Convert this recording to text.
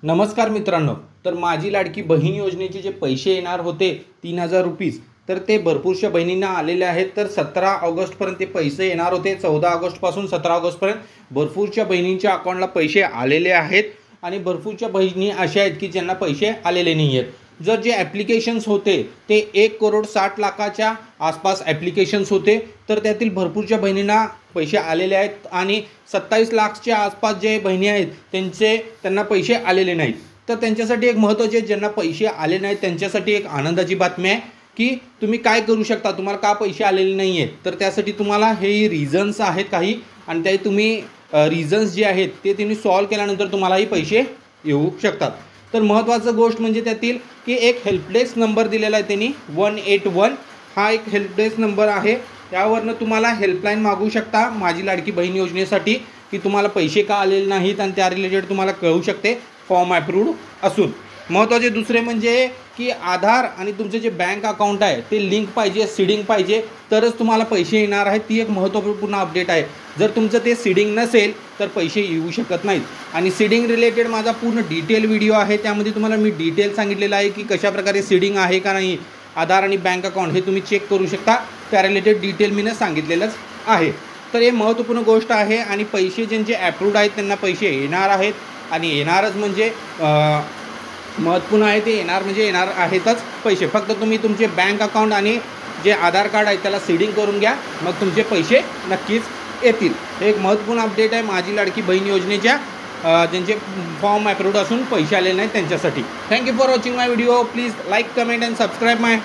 नमस्कार मित्रांनो, तर माझी लाडकी बहीण योजनेचे जे पैसे येणार होते 3,000 रुपीज, तर ते भरपूरशा बहिणींना आलेले आहेत। तर 17 ऑगस्टपर्यंत ते पैसे येणार होते। 14 ऑगस्टपासून 17 ऑगस्टपर्यंत भरपूरच्या बहिणींच्या अकाउंटला पैसे आलेले आहेत आणि भरपूरच्या बहिणी अशा आहेत की ज्यांना पैसे आलेले नाही आहेत। जर जे ॲप्लिकेशन्स होते ते 1,60,00,000च्या आसपास ॲप्लिकेशन्स होते, तर त्यातील भरपूरच्या बहिणींना पैसे आलेले आहेत आणि 27 लाखच्या आसपास जे बहिणी आहेत त्यांना पैसे आलेले नाहीत। तर त्यांच्यासाठी एक महत्त्वाचे, ज्यांना पैसे आले नाहीत त्यांच्यासाठी एक आनंदाची बातमी आहे की तुम्ही काय करू शकता, तुम्हाला का पैसे आलेले नाही आहेत। तर त्यासाठी तुम्हाला हे रिझन्स आहेत काही, आणि ते तुम्ही रिझन्स जे आहेत ते तुम्ही सॉल्व केल्यानंतर तुम्हालाही पैसे येऊ शकतात। तर महत्त्वाचं गोष्ट म्हणजे त्यातील की एक हेल्पडेस्क नंबर दिलेला आहे त्यांनी 181, हा एक हेल्पडेस्क नंबर आहे। त्यावरनं तुम्हाला हेल्पलाईन मागू शकता माझी लाडकी बहीण योजनेसाठी की तुम्हाला पैसे का आलेले नाहीत, आणि त्या रिलेटेड तुम्हाला कळू शकते फॉर्म अप्रूव्ड असून। महत्त्वाचे दुसरे म्हणजे की आधार आणि तुमचे जे बँक अकाउंट आहे ते लिंक पाहिजे, सीडिंग पाहिजे, तरच तुम्हाला पैसे येणार आहेत। ती एक महत्त्वपूर्ण अपडेट आहे। जर तुमचं ते सीडिंग नसेल तर पैसे येऊ शकत नाहीत। आणि सीडिंग रिलेटेड माझा पूर्ण डिटेल व्हिडिओ आहे, त्यामध्ये तुम्हाला मी डिटेल सांगितलेलं आहे की कशाप्रकारे सीडिंग आहे का नाही, आधार आणि बँक अकाउंट हे तुम्ही चेक करू शकता। त्या रिलेटेड डिटेल मी सांगितलेलंच आहे। तर हे महत्त्वपूर्ण गोष्ट आहे आणि पैसे ज्यांचे अप्रूव्ड आहेत त्यांना पैसे येणार आहेत, आणि येणारच म्हणजे महत्त्वपूर्ण आहे, ते येणार म्हणजे येणार आहेतच पैसे। फक्त तुम्ही तुमचे बँक अकाउंट आणि जे आधार कार्ड आहे त्याला सीडिंग करून घ्या, मग तुमचे पैसे नक्कीच येतील। हे एक महत्त्वपूर्ण अपडेट आहे माझी लाडकी बहीण योजनेच्या ज्यांचे फॉर्म अप्रूव्ड असून पैसे आलेले नाहीत त्यांच्यासाठी। Thank you for watching my video. Please like, comment and subscribe my